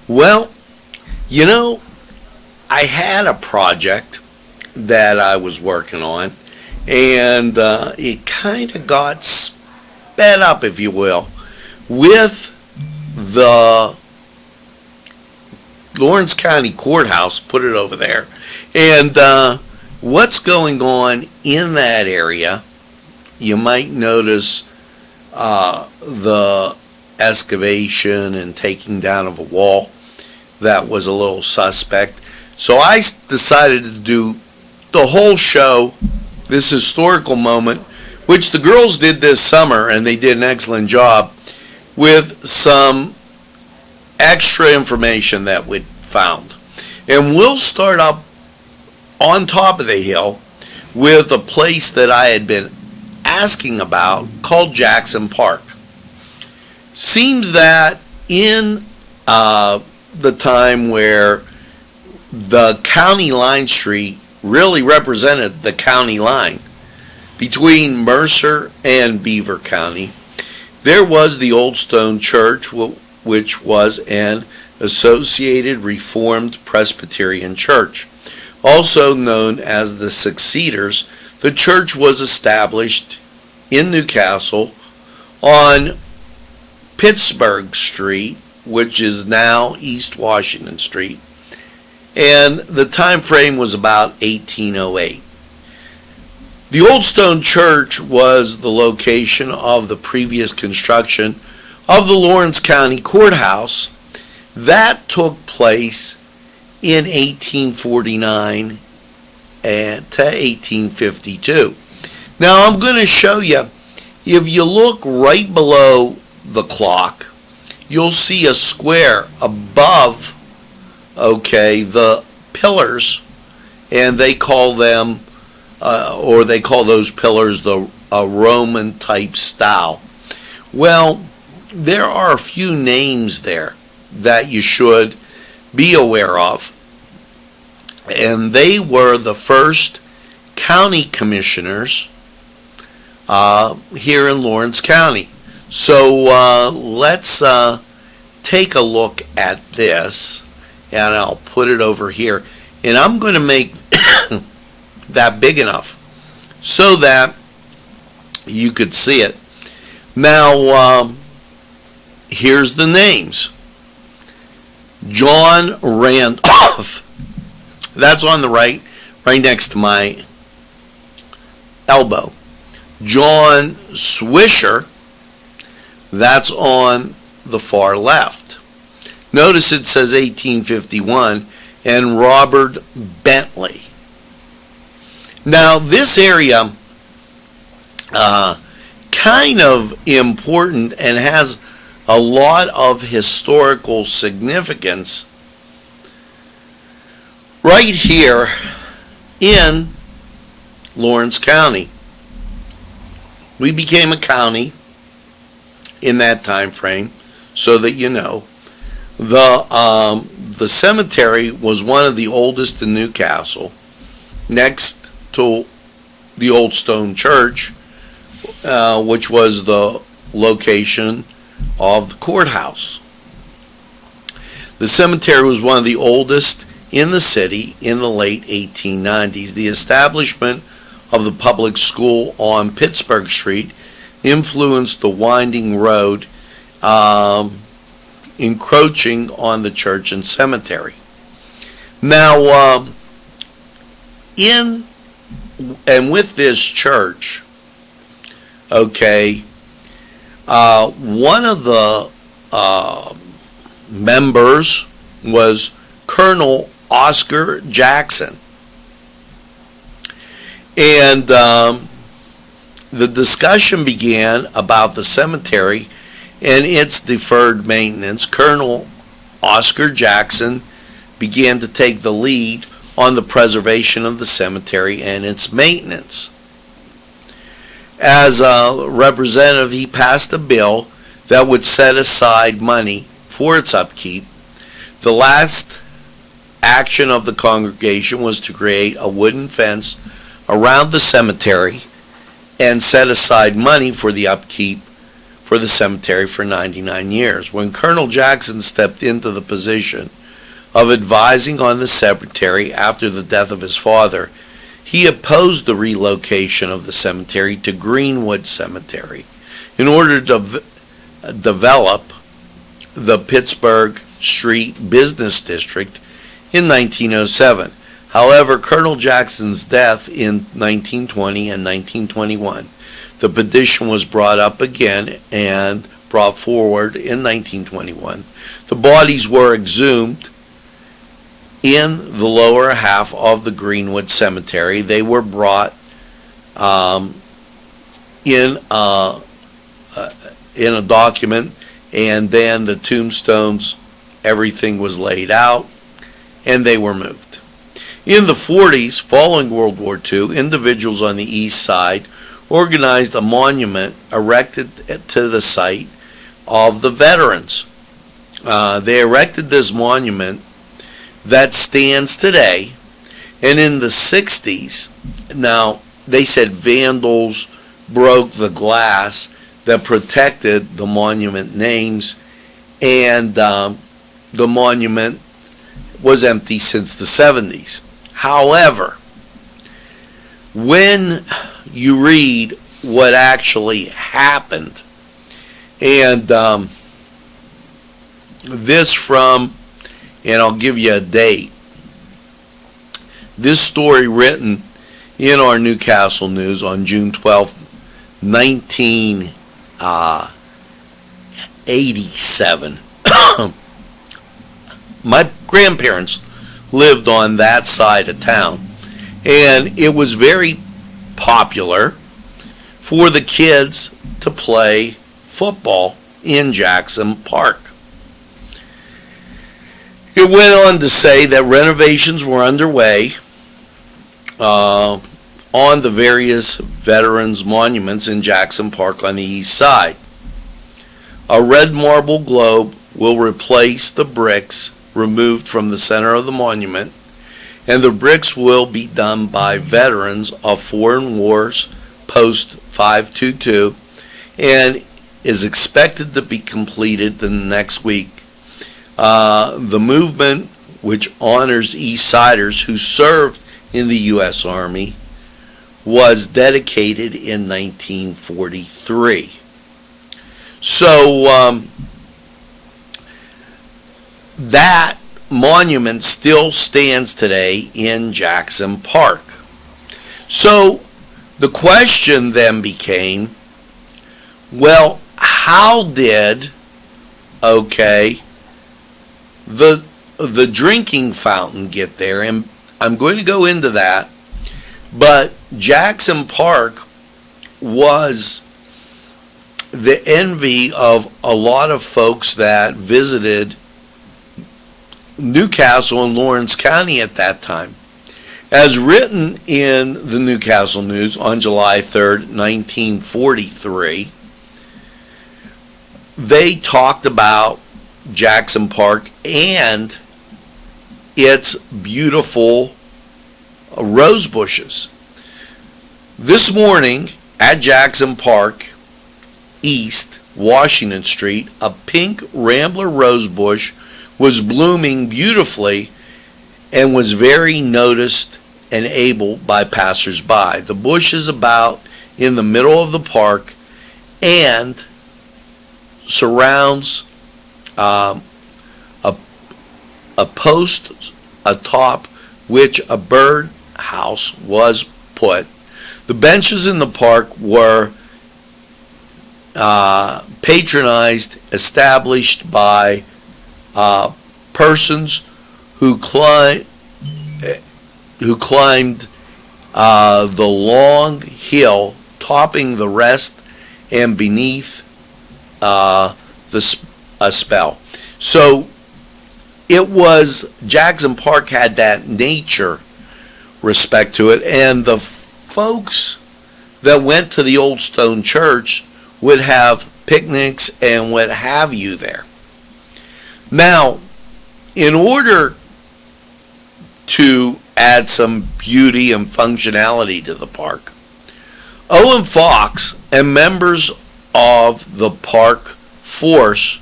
Well, you know, I had a project that I was working on, and it kind of got sped up, if you will, with the Lawrence County Courthouse, put it over there, and what's going on in that area. You might notice the excavation and taking down of a wall that was a little suspect. So I decided to do the whole show, this historical moment, which the girls did this summer, and they did an excellent job, with some extra information that we found. And we'll start up on top of the hill with a place that I had been asking about called Jackson Park. Seems that in the time where the county line street really represented the county line between Mercer and Beaver County, there was the Old Stone Church, which was an Associated Reformed Presbyterian Church, also known as the Succeeders. The church was established in Newcastle on Pittsburgh Street, which is now East Washington Street, and the time frame was about 1808. The Old Stone Church was the location of the previous construction of the Lawrence County Courthouse that took place in 1849 and to 1852. Now I'm going to show you, if you look right below the clock, you'll see a square above, the pillars, and they call them, or they call those pillars a Roman type style. Well, there are a few names there that you should be aware of, and they were the first county commissioners here in Lawrence County. So let's take a look at this, and I'll put it over here, and I'm going to make that big enough so that you could see it. Now here's the names. John Randolph, that's on the right next to my elbow. John Swisher, that's on the far left. Notice it says 1851, and Robert Bentley. Now this area, kind of important and has a lot of historical significance right here in Lawrence County. We became a county in that time frame, so that you know. The cemetery was one of the oldest in Newcastle, next to the Old Stone Church, which was the location of the courthouse. The cemetery was one of the oldest in the city in the late 1890s. The establishment of the public school on Pittsburgh Street influenced the winding road, encroaching on the church and cemetery. Now, in and with this church, one of the members was Colonel Oscar Jackson. And the discussion began about the cemetery and its deferred maintenance. Colonel Oscar Jackson began to take the lead on the preservation of the cemetery and its maintenance. As a representative, he passed a bill that would set aside money for its upkeep. The last action of the congregation was to create a wooden fence around the cemetery and set aside money for the upkeep for the cemetery for 99 years. When Colonel Jackson stepped into the position of advising on the cemetery after the death of his father, he opposed the relocation of the cemetery to Greenwood Cemetery in order to develop the Pittsburgh Street Business District in 1907. However, Colonel Jackson's death in 1920 and 1921, the petition was brought up again and brought forward in 1921. The bodies were exhumed in the lower half of the Greenwood Cemetery. They were brought in a document, and then the tombstones, everything was laid out, and they were moved. In the 40s, following World War II, individuals on the east side organized a monument erected to the site of the veterans. They erected this monument that stands today, and in the 60s, now they said vandals broke the glass that protected the monument names, and the monument was empty since the 70s. However, when you read what actually happened, and this from, and I'll give you a date, this story written in our Newcastle News on June 12th, 1987. My grandparents lived on that side of town, and it was very popular for the kids to play football in Jackson Park. It went on to say that renovations were underway on the various veterans monuments in Jackson Park on the east side. A red marble globe will replace the bricks removed from the center of the monument, and the bricks will be done by veterans of foreign wars post 522 and is expected to be completed the next week. The movement, which honors East Siders who served in the U.S. Army, was dedicated in 1943. So that monument still stands today in Jackson Park. So the question then became, well, how did, the drinking fountain get there? And I'm going to go into that, but Jackson Park was the envy of a lot of folks that visited Newcastle and Lawrence County at that time. As written in the Newcastle News on July 3rd, 1943, they talked about Jackson Park and its beautiful rose bushes. This morning at Jackson Park East, Washington Street, a pink rambler rose bush was blooming beautifully and was very noticed and able by passers-by. The bush is about in the middle of the park and surrounds a post atop which a bird house was put. The benches in the park were patronized, established by persons who climbed the long hill topping the rest and beneath a spell. So it was, Jackson Park had that nature respect to it, and the folks that went to the Old Stone Church would have picnics and what have you there. Now, in order to add some beauty and functionality to the park, Owen Fox and members of the park force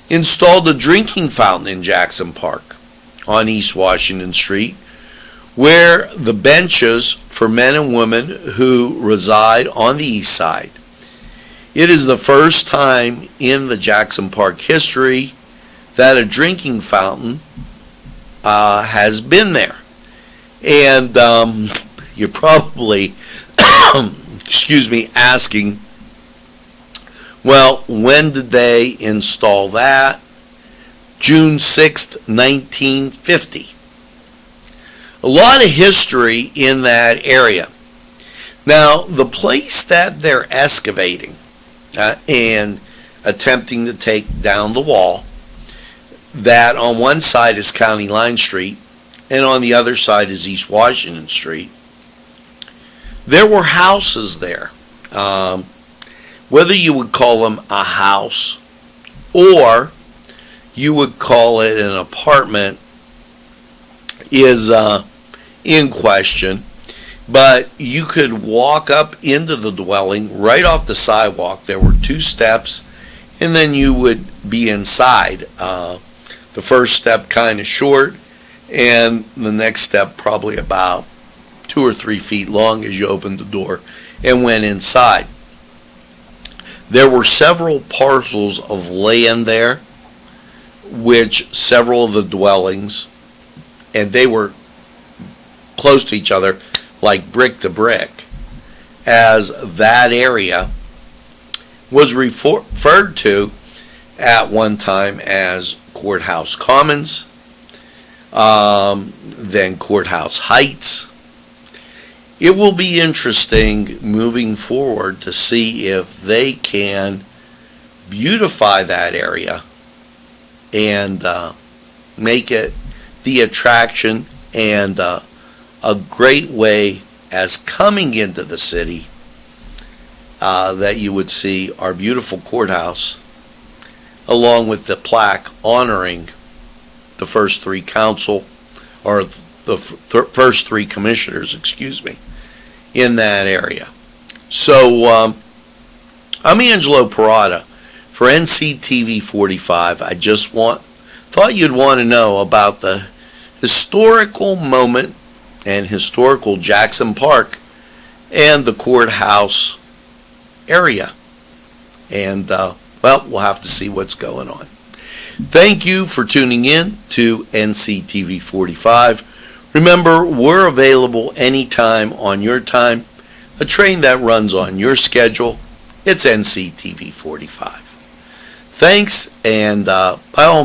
installed a drinking fountain in Jackson Park on East Washington Street, where the benches for men and women who reside on the east side. It is the first time in the Jackson Park history that a drinking fountain has been there. And you're probably, asking, well, when did they install that? June 6th, 1950. A lot of history in that area. Now, the place that they're excavating and attempting to take down the wall, that on one side is County Line Street and on the other side is East Washington Street, there were houses there. Whether you would call them a house or you would call it an apartment is in question, but you could walk up into the dwelling right off the sidewalk. There were 2 steps, and then you would be inside. The first step kind of short, and the next step probably about 2 or 3 feet long as you opened the door and went inside. There were several parcels of land there, which several of the dwellings, and they were close to each other, like brick to brick, as that area was referred to at one time as Courthouse Commons, then Courthouse Heights. It will be interesting moving forward to see if they can beautify that area and make it the attraction and a great way as coming into the city that you would see our beautiful courthouse along with the plaque honoring the first 3 council, or the first 3 commissioners, in that area. So I'm Angelo Parada for NCTV45. I just thought you'd want to know about the historical moment and historical Jackson Park and the courthouse area. And, we'll have to see what's going on. Thank you for tuning in to NCTV45. Remember, we're available anytime on your time. A train that runs on your schedule, it's NCTV45. Thanks, and by all means,